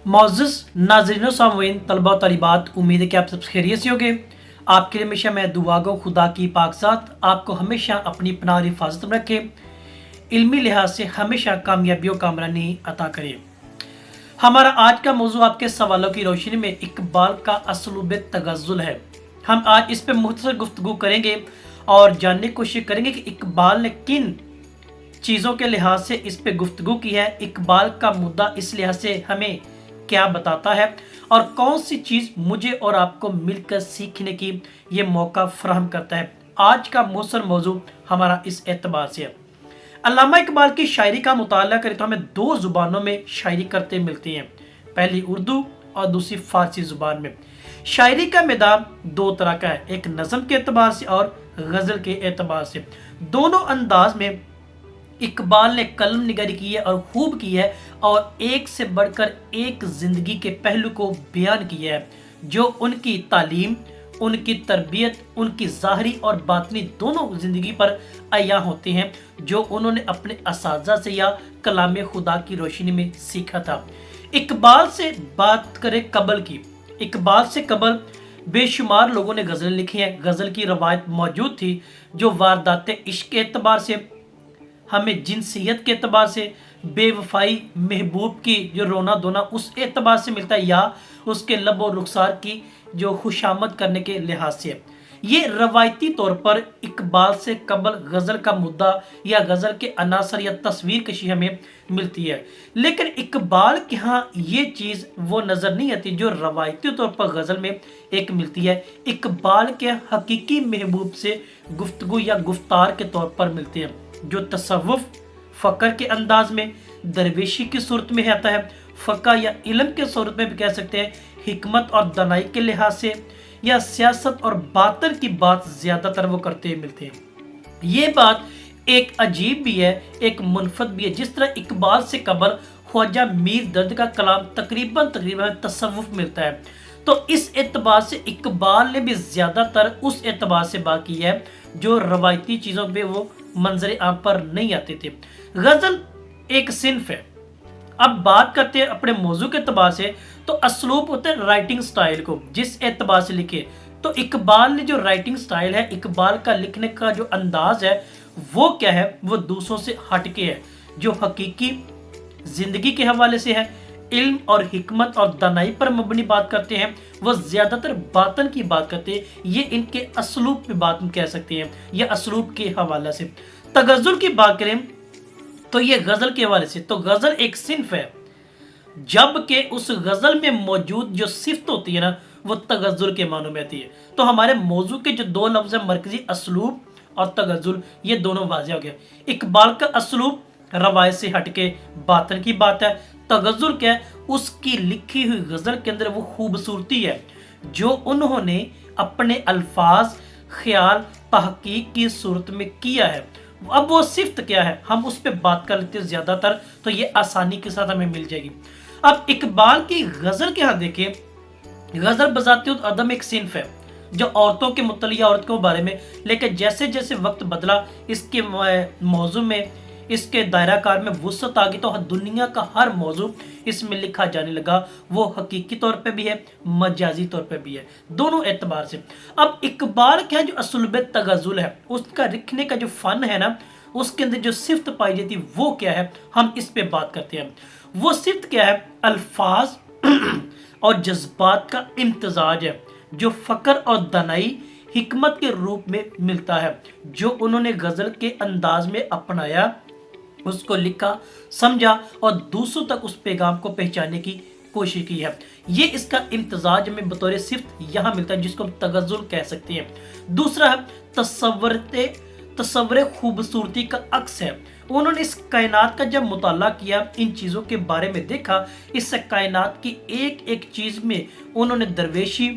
मोअज़्ज़ज़ नाज़रीन सामईन तलबा और तालिबात, उम्मीद है कि आप सब खैरियत से होंगे। आपके लिए हमेशा मैं दुआ गो खुदा की पाक ज़ात आपको हमेशा अपनी पनाह और हिफाजत में रखे, इल्मी लिहाज से हमेशा कामयाबी और कामरानी अता करे। हमारा आज का मौजू आपके सवालों की रोशनी में इकबाल का असलूब तगज़्ज़ुल है। हम आज इस पर मुख्तसर गुफ्तगू करेंगे और जानने की कोशिश करेंगे कि इकबाल ने किन चीज़ों के लिहाज से इस पे गुफ्तगू की है, इकबाल का मुद्दा इस लिहाज से हमें क्या बताता है और कौन सी चीज़ मुझे और आपको मिलकर सीखने की ये मौका फराहम करता है। आज का मौसर मौजू हमारा इस एतबार से है। अल्लामा इकबाल की शायरी का मुताला करें तो हमें दो ज़ुबानों में शायरी करते मिलती हैं, पहली उर्दू और दूसरी फ़ारसी ज़ुबान में। शायरी का मैदान दो तरह का है, एक नज़म के एतबार से और गज़ल के एतबार से। दोनों अंदाज में इकबाल ने कलम निगारी की है और खूब की है और एक से बढ़कर एक जिंदगी के पहलू को बयान किया है, जो उनकी तालीम, उनकी तरबियत, उनकी ज़ाहरी और बातनी दोनों जिंदगी पर अया होते हैं, जो उन्होंने अपने असातिज़ा से या कलाम खुदा की रोशनी में सीखा था। इकबाल से बात करें कबल की, इकबाल से कबल बेशुमार लोगों ने गज़लें लिखी हैं। गज़ल की रवायत मौजूद थी जो वारदात इश्क के एतबार से, हमें जिनसियत के एतबार से, बेवफाई महबूब की जो रोना धोना उस एतबार से मिलता है, या उसके लब और रुखसार की जो खुशामद करने के लिहाज से। ये रवायती तौर पर इकबाल से कबल गज़ल का मुद्दा या गज़ल के अनासर या तस्वीर कशी हमें मिलती है, लेकिन इकबाल के यहाँ ये चीज़ वो नज़र नहीं आती जो रवायती तौर पर गज़ल में एक मिलती है। इकबाल के हकीकी महबूब से गुफ्तगू या गुफ्तार के तौर पर मिलती है, जो तसव्वुफ फ़कर के अंदाज में, दरवेशी की सूरत में आता है, फ़क़ा या इल्म के सूरत में भी कह सकते हैं, हिकमत और दनाई के लिहाज से, या सियासत और बातन की बात ज़्यादातर वो करते मिलते हैं। ये बात एक अजीब भी है, एक मुनफत भी है। जिस तरह इकबाल से कबल ख्वाजा मीर दर्द का कलाम तकरीबन तसव्वुफ मिलता है, तो इस एतबार से इकबाल ने भी ज़्यादातर उस एतबार से बात की है जो रवायती चीज़ों पे वो मंजर आम पर नहीं आते थे। गज़ल एक सिन्फ है। अब बात करते हैं अपने मौजू के एतबार से, तो असलूब होता है राइटिंग स्टाइल को, जिस एतबार से लिखे। तो इकबाल ने जो राइटिंग स्टाइल है, इकबाल का लिखने का जो अंदाज है, वो क्या है, वो दूसरों से हटके है, जो हकीकी जिंदगी के हवाले से है, इल्म और हिकमत और दानाई पर मबनी बात करते हैं। वो ज़्यादातर बातन की बात करते हैं। ये इनके असलूब पे बात कह सकते हैं या असलूब के हवाले से। तगज़्ज़ुल की बात करें तो ये गज़ल के हवाले से, तो गज़ल एक सिन्फ है, जबकि उस गज़ल में मौजूद जो सिफ्त होती है ना, वो तगज़्ज़ुल के मानों में आती है। तो हमारे मौजू के जो दो लफ्ज़ है, मरकज़ी असलूब और तगज़्ज़ुल, ये दोनों वाज़ेह हो गया। इकबाल का असलूब रवायत से हटके बातन की बात है। तगज़्ज़ुल क्या है, उसकी लिखी हुई गज़ल के अंदर वो खूबसूरती है जो उन्होंने अपने अल्फाज, ख्याल, तहकीक की सूरत में किया है। अब वो सिफ्त क्या है, हम उस पर बात कर लेते हैं ज़्यादातर, तो ये आसानी के साथ हमें मिल जाएगी। अब इकबाल की गज़ल के यहाँ देखें, गज़ल बज़ाते अदम एक सिन्फ है जो औरतों के मुतल्लिक़, औरत के बारे में, लेकिन जैसे जैसे वक्त बदला, इसके मौजू में, इसके दायरा कार में वुसअत आ गई, तो दुनिया का हर मौजू इसमें लिखा जाने लगा। वो हकीकी तौर पे भी है, मजाजी तौर पे भी है, दोनों एतबार से। अब इकबाल क्या जो असलूब तगज़्ज़ुल है, उसका लिखने का जो फ़न है ना, उसके अंदर जो सिफ्त पाई जाती है वो क्या है, हम इस पे बात करते हैं। वो सिफ्त क्या है, अल्फाज और जज्बात का इम्तजाज है, जो फ़क्र और दनाई, हिकमत के रूप में मिलता है, जो उन्होंने गज़ल के अंदाज में अपनाया, उसको लिखा, समझा और दूसरों तक उस पैगाम को पहुंचाने की कोशिश की है। ये इसका इम्तजाज में बतौर सिफ्त यहाँ मिलता है, जिसको हम तगज़्ज़ुल कह सकते हैं। दूसरा है तसव्वुर खूबसूरती का अक्स है। उन्होंने इस कायनात का जब मुताला किया, इन चीज़ों के बारे में देखा, इस कायनात की एक एक चीज़ में उन्होंने दरवेशी,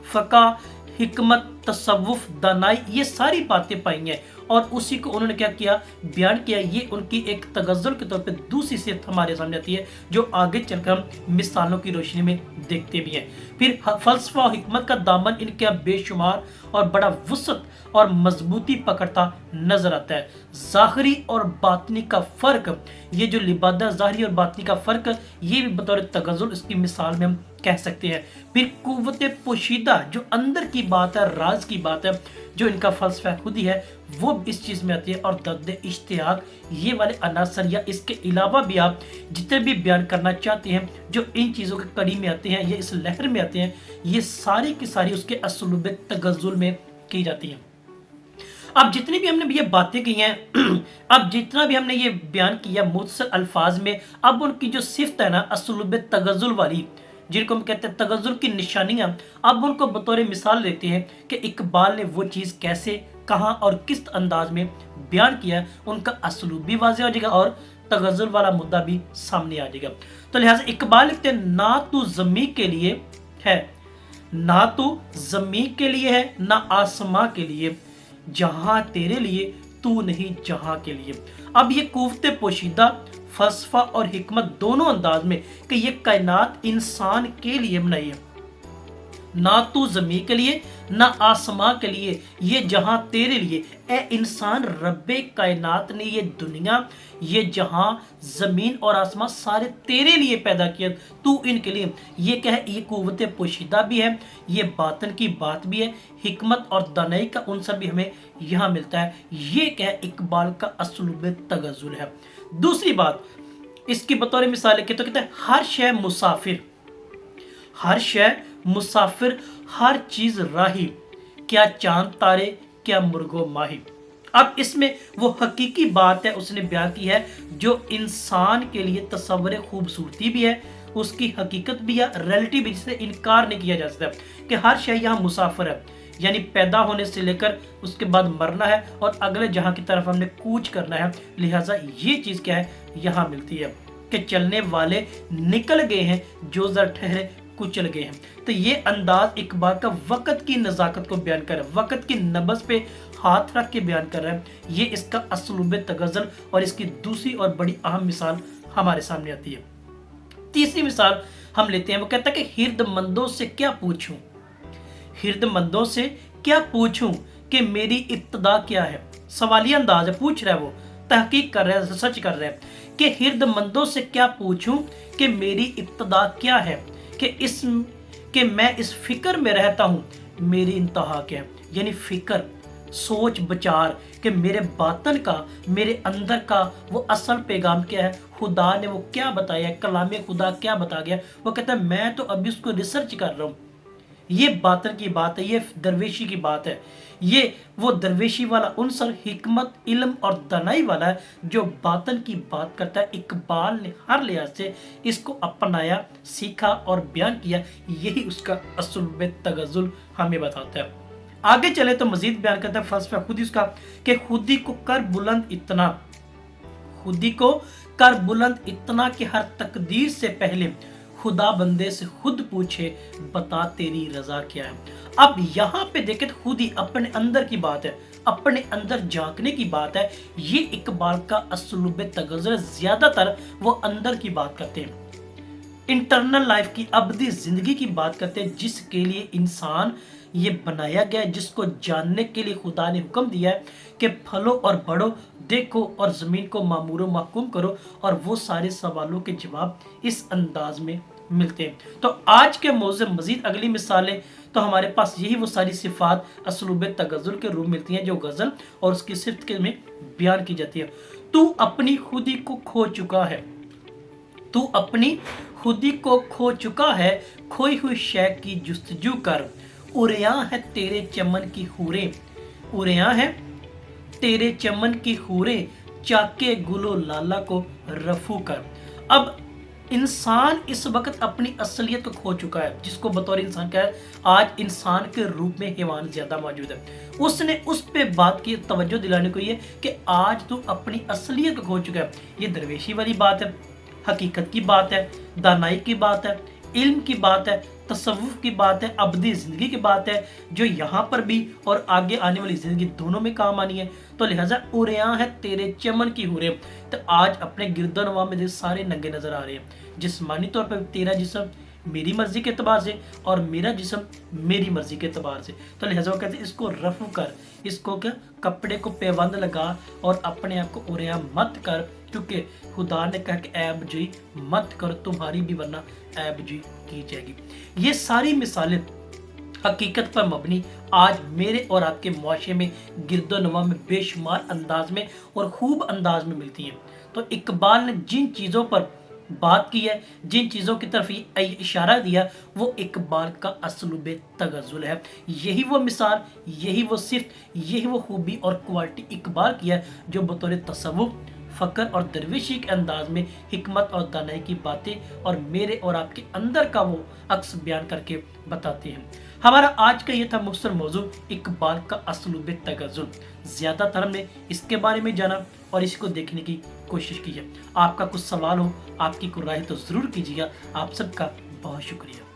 फ़क़ा, हिकमत, तसव्वुफ, दानाई, ये सारी बातें पाई हैं। और उसी को उन्होंने क्या किया, बयान किया। ये उनकी एक तगज़्ज़ुल के तौर पे दूसरी सिफ़त हमारे सामने आती है, जो आगे चलकर हम मिसालों की रोशनी में देखते भी हैं। फिर फ़लसफ़ा और हिकमत का दामन इनके यहाँ बेशुमार और बड़ा वुसअत और मजबूती पकड़ता नजर आता है। ज़ाहिरी और बातिनी का फ़र्क, ये जो लिबादा ज़ाहिरी और बातिनी का फ़र्क, ये भी बतौर तगज़्ज़ुल इसकी मिसाल में हम कह सकते हैं। फिर कुव्वत पोशीदा, जो अंदर की बात है, राज की बात है, जो इनका फ़लसफ़ा खुद ही है, वो इस चीज़ में आती है। और दर्द इश्तियाक, ये वाले अनासर या इसके अलावा भी आप जितने भी बयान करना चाहते हैं, जो इन चीज़ों की कड़ी में आते हैं, ये इस लहर में आते हैं, ये सारी की सारी उसके असलूब तगज़्ज़ुल में की जाती हैं। अब जितनी भी हमने ये बातें की हैं अब जितना भी हमने ये बयान किया मुख्तसर अल्फाज में, अब उनकी जो सिफ़त है ना असलूब तगज़्ज़ुल वाली, जिनको हम कहते हैं तगज़्ज़ुल की निशानियाँ, अब उनको बतौर मिसाल लेते हैं कि इकबाल ने वो चीज़ कैसे, कहाँ और किस अंदाज में बयान किया, उनका असलूब भी वाज़ेह हो जाएगा और तगज़्ज़ुल वाला मुद्दा भी सामने आ जाएगा। तो लिहाजा इकबाल लिखते हैं, ना तू ज़मीं के लिए है, ना तू ज़मीं के लिए है, ना आसमां के लिए, जहां तेरे लिए तू नहीं जहां के लिए। अब ये कुव्वत पोशीदा, फलसफा और हिकमत दोनों अंदाज में कि ये कायनात इंसान के लिए बनाई है, ना तू ज़मीं के लिए ना आसमां के लिए, ये जहां तेरे लिए। ए इंसान, रब्बे कायनात ने ये दुनिया, ये जहां, ज़मीन और आसमां सारे तेरे लिए पैदा किया, तू इनके लिए। ये क्या है, ये कुव्वत पोशीदा भी है, ये बातन की बात भी है, हिकमत और दानाई का उनसर भी हमें यहाँ मिलता है। ये क्या है, इकबाल का असलूब तगज़्ज़ुल है। दूसरी बात इसकी बतौर मिसाल लिखे तो कहते हैं, हर शय मुसाफिर, हर शय मुसाफिर, हर चीज राही, क्या चांद तारे, क्या मुर्गो माही। अब इसमें वो हकीकी बात है उसने बयान की है, जो इंसान के लिए तस्वुर खूबसूरती भी है, उसकी हकीकत भी है, रियलिटी भी, जिससे इनकार नहीं किया जा सकता कि हर शय यहाँ मुसाफिर है, यानी पैदा होने से लेकर उसके बाद मरना है और अगले जहां की तरफ हमने कूच करना है। लिहाजा ये चीज़ क्या है, यहाँ मिलती है कि चलने वाले निकल गए हैं, जो जर ठहरे कुचल गए हैं। तो ये अंदाज इकबाल का वक़्त की नज़ाकत को बयान कर रहा है, वक़्त की नब्ज़ पे हाथ रख के बयान कर रहा है। ये इसका असलूब तगज़्ज़ुल और इसकी दूसरी और बड़ी अहम मिसाल हमारे सामने आती है। तीसरी मिसाल हम लेते हैं, वो कहता है कि हिर्दमंदों से क्या पूछूं, हिर्दमंदों से क्या पूछूं कि मेरी इब्तदा क्या है। सवालिया अंदाज है, पूछ रहा है, वो तहकीक कर रहा है, सच कर रहा है कि हिर्दमंदों से क्या पूछूं कि मेरी इब्तदा क्या है, कि मैं इस फिक्र में रहता हूँ, मेरी इंतहा क्या है। यानी फिक्र, सोच विचार कि मेरे बातन का, मेरे अंदर का वो असल पैगाम क्या है, खुदा ने वो क्या बताया, कलाम खुदा क्या बता गया। वो कहता है मैं तो अभी उसको रिसर्च कर रहा हूँ। ये बातन की बात है, ये दरवेशी की बात है, ये वो दरवेशी वाला उनसर हिकमत, इल्म और दानाई वाला है, जो बातन की बात करता है। इकबाल ने हर लिहाज से इसको अपनाया, सीखा और बयान किया। यही उसका असलूब तगज़्ज़ुल हमें बताता है। आगे चले तो मजीद बयान करता है फलसफा खुद ही उसका, कि खुदी को कर बुलंद इतना, खुदी को कर बुलंद इतना कि हर तकदीर से पहले खुदा बंदे से खुद पूछे, बता तेरी रजा क्या है। अब यहाँ पे देखे तो खुद ही अपने अंदर की बात है, अपने अंदर झांकने की बात है। ये इकबाल का असलूब तगज़्ज़ुल, ज्यादातर वो अंदर की बात करते हैं, इंटरनल लाइफ की, अबदी जिंदगी की बात करते हैं, जिसके लिए इंसान ये बनाया गया है, जिसको जानने के लिए खुदा ने हुक्म दिया है कि फलो और बढ़ो, देखो और ज़मीन को मामूर महकूम करो। और वो सारे सवालों के जवाब इस अंदाज में मिलते हैं। तो आज के मौज़े मज़ीद अगली मिसालें तो हमारे पास यही वो सारी सिफ़ात असलूब तगज़्ज़ुल के रूप मिलती हैं, जो गज़ल और उसकी सिफ़त के में बयान की जाती है। तू अपनी खुदी को खो चुका है, तू अपनी खुदी को खो चुका है, खोई हुई शय की जुस्तजू कर, उरिया है तेरे चमन की हूरें, उरिया है तेरे चमन की हूरें, चाके गुलो लाला को रफू कर। अब इंसान इस वक्त अपनी असलियत को खो चुका है, जिसको बतौर इंसान क्या है, आज इंसान के रूप में हैवान ज्यादा मौजूद है। उसने उस पे बात की, तवज्जो दिलाने को ये कि आज तू अपनी असलियत को खो चुका है। ये दरवेशी वाली बात है, हकीकत की बात है, दानाई की बात है, इल्म की बात है, तसव्वुफ की बात है, अबदी ज़िंदगी की बात है, जो यहाँ पर भी और आगे आने वाली ज़िंदगी दोनों में काम आनी है। तो लिहाजा उरियां है तेरे चमन की हुरें, तो आज अपने गिरदोनवा में जो सारे नंगे नज़र आ रहे हैं। जिस्मानी तौर पर तेरा जिस्म मेरी मर्जी के एतबार से और मेरा जिस्म मेरी मर्जी के एतबार से। तो लिहाजा वो कहते हैं इसको रफू कर, इसको क्या कपड़े को पैबंद लगा और अपने आप को उरिया मत कर, क्योंकि खुदा ने कहा कि ऐब जी मत कर, तुम्हारी भी वरना ऐब जी की जाएगी। ये सारी मिसालें हकीकत पर मबनी आज मेरे और आपके मुआशरे में गिरदोनवा में बेशुमार अंदाज में और खूब अंदाज में मिलती हैं। तो इकबाल ने जिन चीज़ों पर बात की है, जिन चीज़ों की तरफ इशारा दिया, वो इकबाल का असलूब तगज़ुल है। यही वो मिसाल, यही वो सिफ्त, यही वो खूबी और क्वालिटी इकबाल की है जो बतौर तसव्वुफ़, फ़क्र और दरवेशी के अंदाज में हिकमत और दानाई की बातें और मेरे और आपके अंदर का वो अक्स बयान करके बताते हैं। हमारा आज का ये था मुख्तसर मौजू इकबाल का असलूब तगज़ुल। ज़्यादातर हमने इसके बारे में जाना और इसको देखने की कोशिश की है। आपका कुछ सवाल हो, आपकी कोई राय तो ज़रूर कीजिएगा। आप सबका बहुत शुक्रिया।